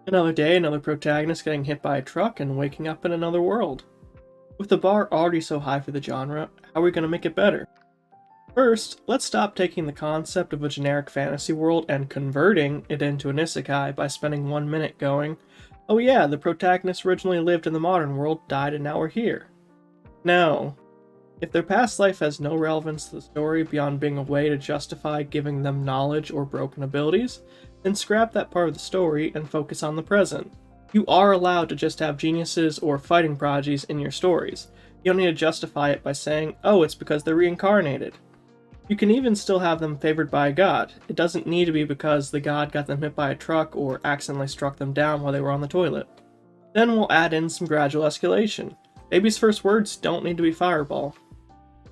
Another day, another protagonist getting hit by a truck and waking up in another world. With the bar already so high for the genre, how are we going to make it better? First, let's stop taking the concept of a generic fantasy world and converting it into an isekai by spending 1 minute going, oh yeah, the protagonist originally lived in the modern world, died, and now we're here. No. If their past life has no relevance to the story beyond being a way to justify giving them knowledge or broken abilities, then scrap that part of the story and focus on the present. You are allowed to just have geniuses or fighting prodigies in your stories. You don't need to justify it by saying, oh, it's because they're reincarnated. You can even still have them favored by a god. It doesn't need to be because the god got them hit by a truck or accidentally struck them down while they were on the toilet. Then we'll add in some gradual escalation. Baby's first words don't need to be fireball.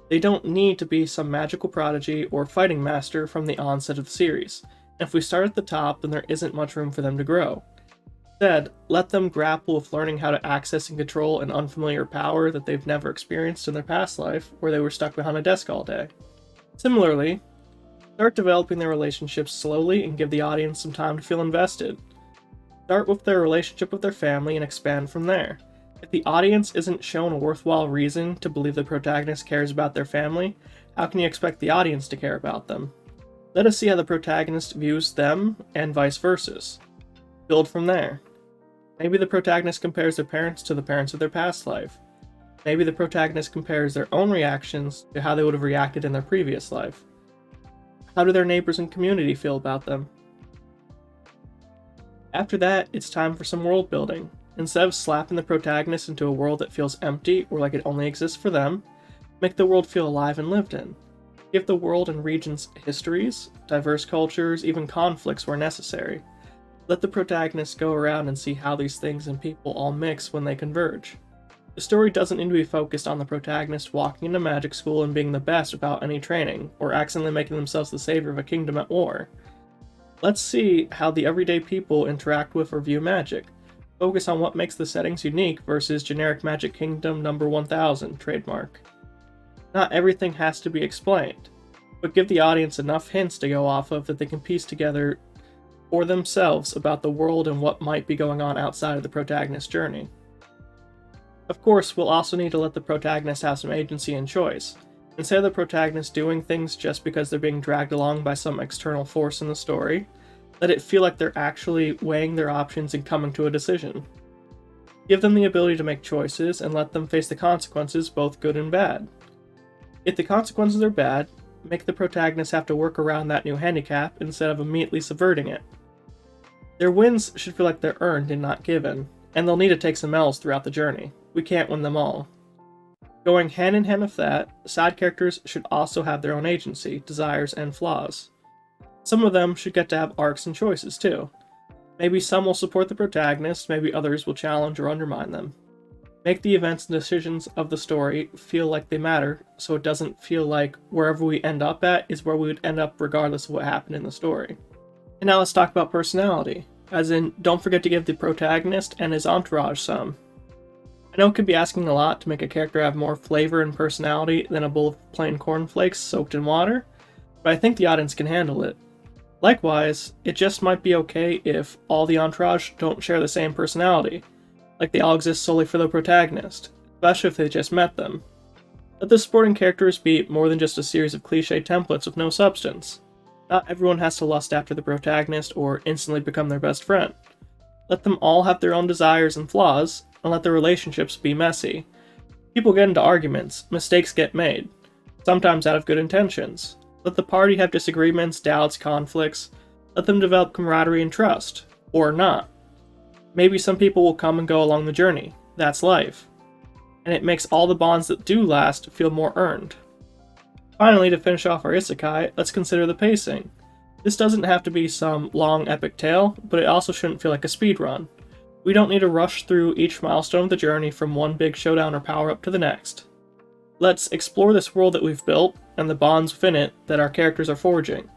They don't need to be some magical prodigy or fighting master from the onset of the series. And if we start at the top, then there isn't much room for them to grow. Instead, let them grapple with learning how to access and control an unfamiliar power that they've never experienced in their past life, where they were stuck behind a desk all day. Similarly, start developing their relationships slowly and give the audience some time to feel invested. Start with their relationship with their family and expand from there. If the audience isn't shown a worthwhile reason to believe the protagonist cares about their family, how can you expect the audience to care about them? Let us see how the protagonist views them, and vice versa. Build from there. Maybe the protagonist compares their parents to the parents of their past life. Maybe the protagonist compares their own reactions to how they would have reacted in their previous life. How do their neighbors and community feel about them? After that, it's time for some world building. Instead of slapping the protagonist into a world that feels empty or like it only exists for them, make the world feel alive and lived in. Give the world and regions histories, diverse cultures, even conflicts where necessary. Let the protagonist go around and see how these things and people all mix when they converge. The story doesn't need to be focused on the protagonist walking into magic school and being the best without any training, or accidentally making themselves the savior of a kingdom at war. Let's see how the everyday people interact with or view magic. Focus on what makes the settings unique versus generic Magic Kingdom number 1000 trademark. Not everything has to be explained, but give the audience enough hints to go off of that they can piece together for themselves about the world and what might be going on outside of the protagonist's journey. Of course, we'll also need to let the protagonist have some agency and choice. Instead of the protagonist doing things just because they're being dragged along by some external force in the story, let it feel like they're actually weighing their options and coming to a decision. Give them the ability to make choices and let them face the consequences, both good and bad. If the consequences are bad, make the protagonist have to work around that new handicap instead of immediately subverting it. Their wins should feel like they're earned and not given, and they'll need to take some L's throughout the journey. We can't win them all. Going hand in hand with that, side characters should also have their own agency, desires, and flaws. Some of them should get to have arcs and choices too. Maybe some will support the protagonist, maybe others will challenge or undermine them. Make the events and decisions of the story feel like they matter, so it doesn't feel like wherever we end up at is where we would end up regardless of what happened in the story. And now let's talk about personality. As in, don't forget to give the protagonist and his entourage some. I know it could be asking a lot to make a character have more flavor and personality than a bowl of plain cornflakes soaked in water, but I think the audience can handle it. Likewise, it just might be okay if all the entourage don't share the same personality, like they all exist solely for the protagonist, especially if they just met them. Let the supporting characters be more than just a series of cliché templates with no substance. Not everyone has to lust after the protagonist or instantly become their best friend. Let them all have their own desires and flaws, and let their relationships be messy. People get into arguments, mistakes get made, sometimes out of good intentions. Let the party have disagreements, doubts, conflicts. Let them develop camaraderie and trust. Or not. Maybe some people will come and go along the journey. That's life. And it makes all the bonds that do last feel more earned. Finally, to finish off our isekai, let's consider the pacing. This doesn't have to be some long epic tale, but it also shouldn't feel like a speed run. We don't need to rush through each milestone of the journey from one big showdown or power-up to the next. Let's explore this world that we've built, and the bonds within it that our characters are forging.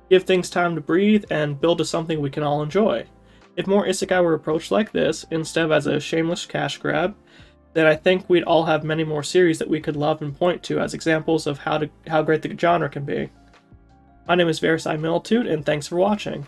Give things time to breathe, and build to something we can all enjoy. If more isekai were approached like this, instead of as a shameless cash grab, then I think we'd all have many more series that we could love and point to as examples of how great the genre can be. My name is Verisi Militude, and thanks for watching.